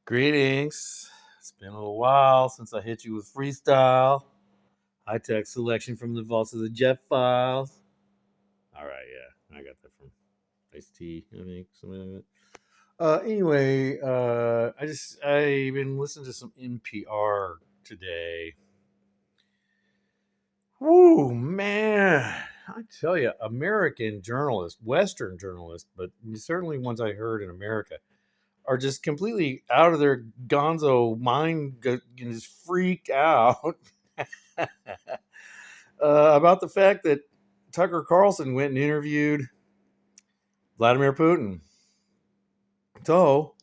Greetings. It's been a little while since I hit you with freestyle. High tech selection from the vaults of the Jet Files. All right, yeah, I got that from Ice T, I think, something like that. I've been listening to some NPR today. Woo, man. I tell you, American journalists, Western journalists, but certainly ones I heard in America, are just completely out of their gonzo mind, just freaked out about the fact that Tucker Carlson went and interviewed Vladimir Putin. So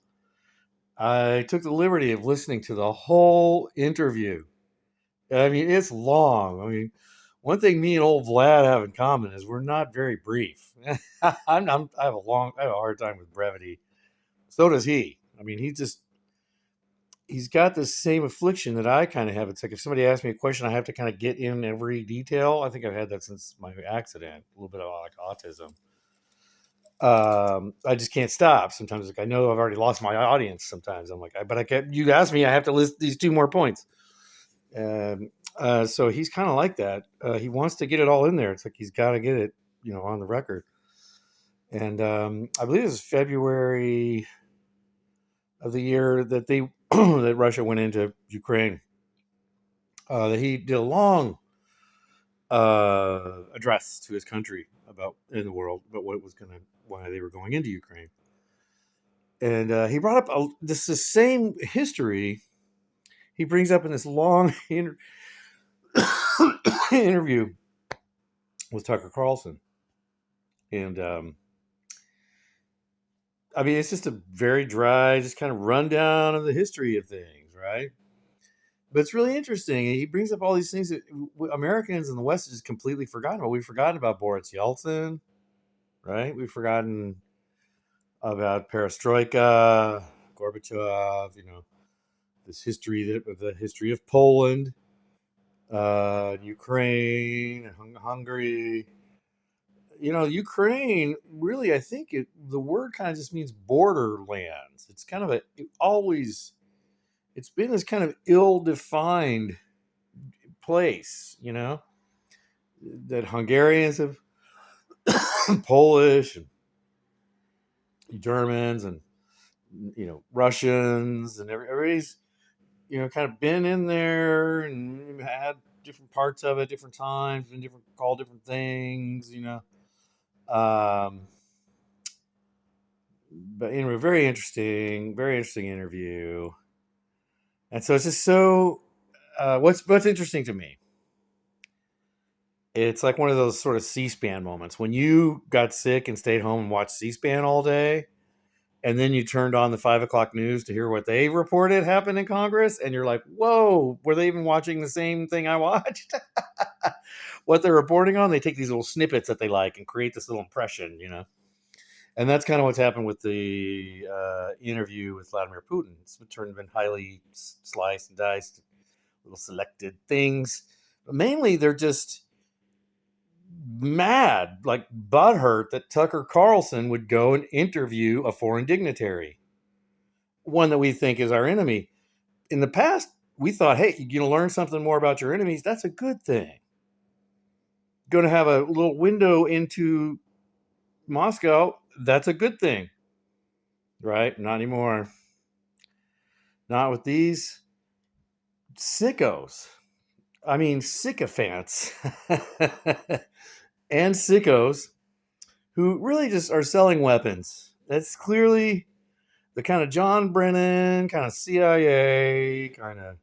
I took the liberty of listening to the whole interview. I mean, it's long. I mean, one thing me and old Vlad have in common is we're not very brief. I have a hard time with brevity. So does he. I mean, he's got the same affliction that I kind of have. It's like if somebody asks me a question, I have to kind of get in every detail. I think I've had that since my accident, a little bit of like autism. I just can't stop. Sometimes, like I know I've already lost my audience. Sometimes I'm like, but I can't. You asked me, I have to list these two more points. So he's kind of like that. He wants to get it all in there. It's like he's got to get it, on the record. And I believe it was February of the year that that Russia went into Ukraine. That he did a long address to his country about in the world about why they were going into Ukraine, and he brought up the same history. He brings up in this long interview with Tucker Carlson, and I mean it's just a very dry, just kind of rundown of the history of things, right? But it's really interesting. He brings up all these things that Americans in the West have just completely forgotten about. We've forgotten about Boris Yeltsin, right? We've forgotten about perestroika, Gorbachev, this the history of Poland, Ukraine, Hungary. Ukraine really, I think the word kind of just means borderlands. It's kind of it's been this kind of ill-defined place, that Hungarians have Polish and Germans and Russians and everybody's kind of been in there and had different parts of it, different times, and called different things, Um, but anyway, very interesting interview. And so it's just so. What's interesting to me? It's like one of those sort of C-SPAN moments when you got sick and stayed home and watched C-SPAN all day, and then you turned on the 5 o'clock news to hear what they reported happened in Congress, and you're like, "Whoa, were they even watching the same thing I watched?" What they're reporting on, they take these little snippets that they like and create this little impression. And that's kind of what's happened with the interview with Vladimir Putin. It's been highly sliced and diced, little selected things. But mainly, they're just mad, like butthurt that Tucker Carlson would go and interview a foreign dignitary, one that we think is our enemy. In the past, we thought, hey, you're going to learn something more about your enemies. That's a good thing. Going to have a little window into Moscow. That's a good thing. Right? Not anymore. Not with these sickos. I mean, sycophants and sickos who really just are selling weapons. That's clearly the kind of John Brennan, kind of CIA, kind of,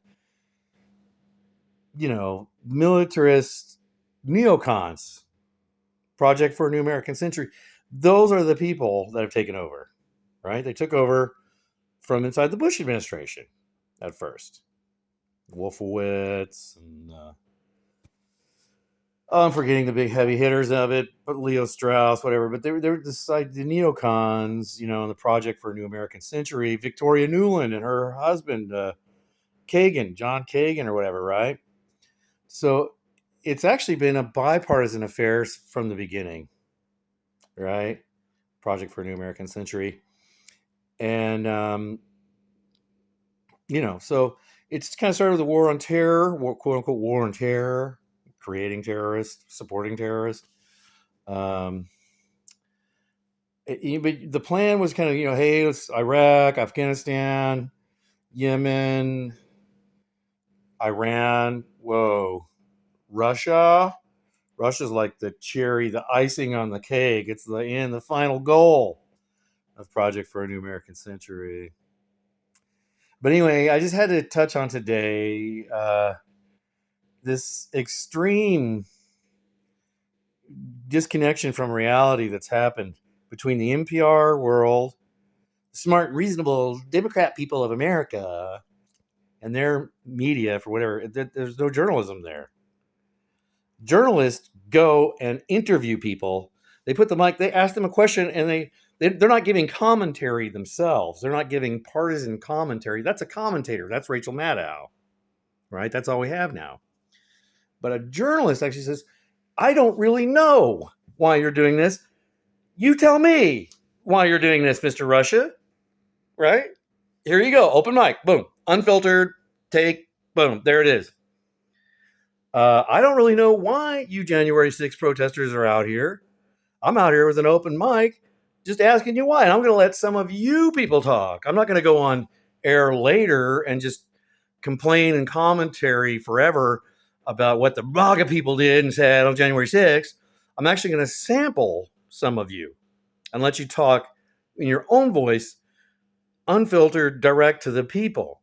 militarist neocons. Project for a New American Century. Those are the people that have taken over, right? They took over from inside the Bush administration at first. Wolfowitz and I'm forgetting the big heavy hitters of it, but Leo Strauss, whatever. But they were the neocons, in the Project for a New American Century. Victoria Nuland and her husband, John Kagan or whatever, right? So it's actually been a bipartisan affair from the beginning, right? Project for a New American Century. And So it's kind of started with the war on terror, quote unquote war on terror, creating terrorists, supporting terrorists. Um, but the plan was kind of, hey, it's Iraq, Afghanistan, Yemen, Iran. Whoa, Russia. Russia's like the cherry, the icing on the cake. It's the final goal of Project for a New American Century. But anyway, I just had to touch on today this extreme disconnection from reality that's happened between the NPR world, smart, reasonable Democrat people of America, and their media for whatever. There's no journalism there. Journalists go and interview people. They put the mic, they ask them a question, and they're not giving commentary themselves. They're not giving partisan commentary. That's a commentator. That's Rachel Maddow, right? That's all we have now. But a journalist actually says, I don't really know why you're doing this. You tell me why you're doing this, Mr. Russia. Right? Here you go. Open mic. Boom. Unfiltered. Take. Boom. There it is. I don't really know why you January 6th protesters are out here. I'm out here with an open mic just asking you why. And I'm going to let some of you people talk. I'm not going to go on air later and just complain and commentary forever about what the MAGA people did and said on January 6th. I'm actually going to sample some of you and let you talk in your own voice, unfiltered, direct to the people.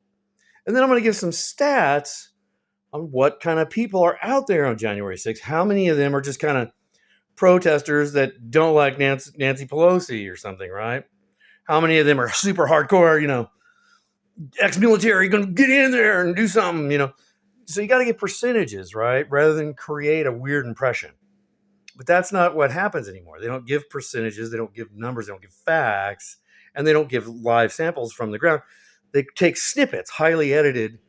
And then I'm going to give some stats on what kind of people are out there on January 6th. How many of them are just kind of protesters that don't like Nancy Pelosi or something, right? How many of them are super hardcore, ex-military, going to get in there and do something. So you got to get percentages, right? Rather than create a weird impression. But that's not what happens anymore. They don't give percentages. They don't give numbers. They don't give facts. And they don't give live samples from the ground. They take snippets, highly edited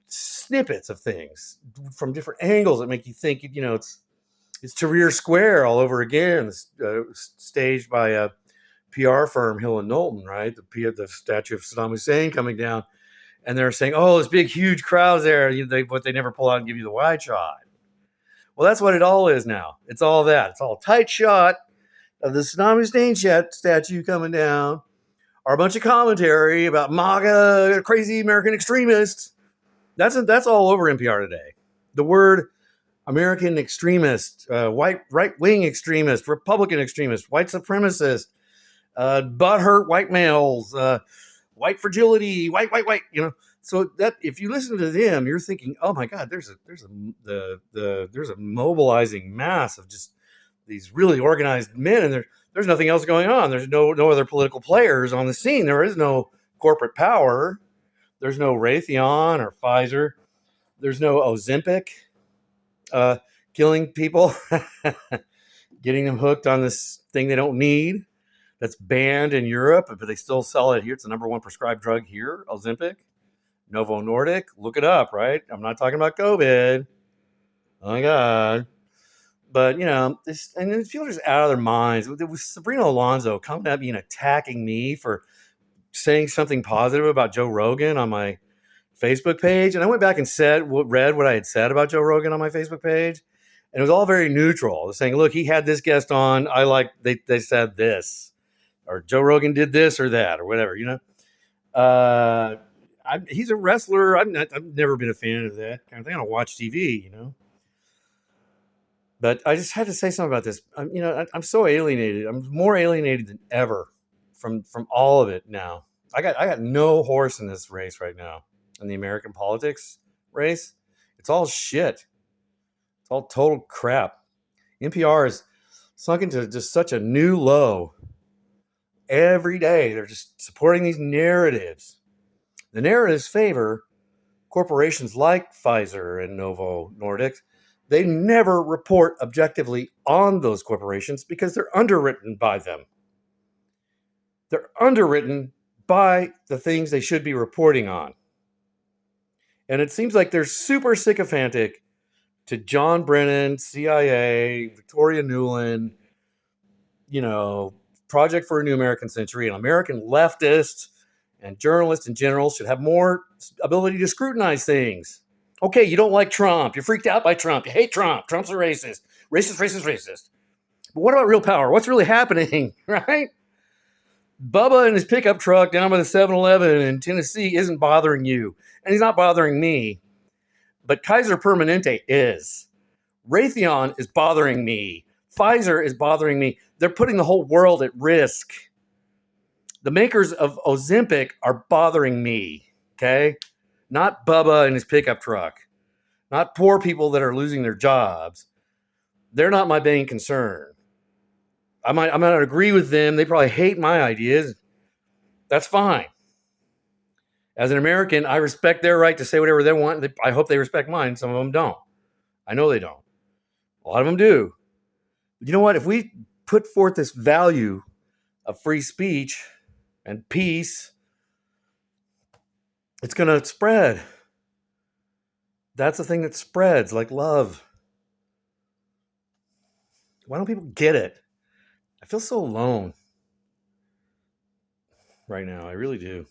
snippets of things from different angles that make you think, it's Tahrir Square all over again, staged by a PR firm, Hill and Knowlton, right? The statue of Saddam Hussein coming down. And they're saying, oh, this big, huge crowd's there. But they never pull out and give you the wide shot. Well, that's what it all is now. It's all that. It's all a tight shot of the Saddam Hussein statue coming down, or a bunch of commentary about MAGA, crazy American extremists. That's all over NPR today. The word American extremist, white right-wing extremist, Republican extremist, white supremacist, butthurt white males, white fragility, white. So that if you listen to them, you're thinking, oh my God, there's a mobilizing mass of just these really organized men, and there's nothing else going on. There's no other political players on the scene. There is no corporate power. There's no Raytheon or Pfizer. There's no Ozempic killing people, getting them hooked on this thing they don't need. That's banned in Europe, but they still sell it here. It's the number one prescribed drug here, Ozempic. Novo Nordic, look it up, right? I'm not talking about COVID. Oh my God. But, and people are just out of their minds. It was Sabrina Alonso coming at me and attacking me for saying something positive about Joe Rogan on my Facebook page. And I went back and read what I had said about Joe Rogan on my Facebook page. And it was all very neutral. They're saying, look, he had this guest on. They said this. Or Joe Rogan did this or that or whatever, he's a wrestler. I've never been a fan of that kind of thing. I don't watch TV, But I just had to say something about this. I'm so alienated. I'm more alienated than ever from all of it now. I got no horse in this race right now, in the American politics race. It's all shit. It's all total crap. NPR is sunk into just such a new low. Every day they're just supporting these narratives. The narratives favor corporations like Pfizer and Novo Nordisk. They never report objectively on those corporations because they're underwritten by them. They're underwritten by the things they should be reporting on. And it seems like they're super sycophantic to John Brennan, CIA, Victoria Nuland, Project for a New American Century, and American leftists And journalists in general should have more ability to scrutinize things. Okay, you don't like Trump. You're freaked out by Trump. You hate Trump. Trump's a racist. Racist, racist, racist. But what about real power? What's really happening, right? Bubba in his pickup truck down by the 7-Eleven in Tennessee isn't bothering you. And he's not bothering me. But Kaiser Permanente is. Raytheon is bothering me. Pfizer is bothering me. They're putting the whole world at risk. The makers of Ozempic are bothering me, okay? Not Bubba and his pickup truck. Not poor people that are losing their jobs. They're not my main concern. I might not agree with them. They probably hate my ideas. That's fine. As an American, I respect their right to say whatever they want. I hope they respect mine. Some of them don't. I know they don't. A lot of them do. But you know what? If we put forth this value of free speech and peace, it's going to spread. That's the thing that spreads, like love. Why don't people get it? I feel so alone right now. I really do.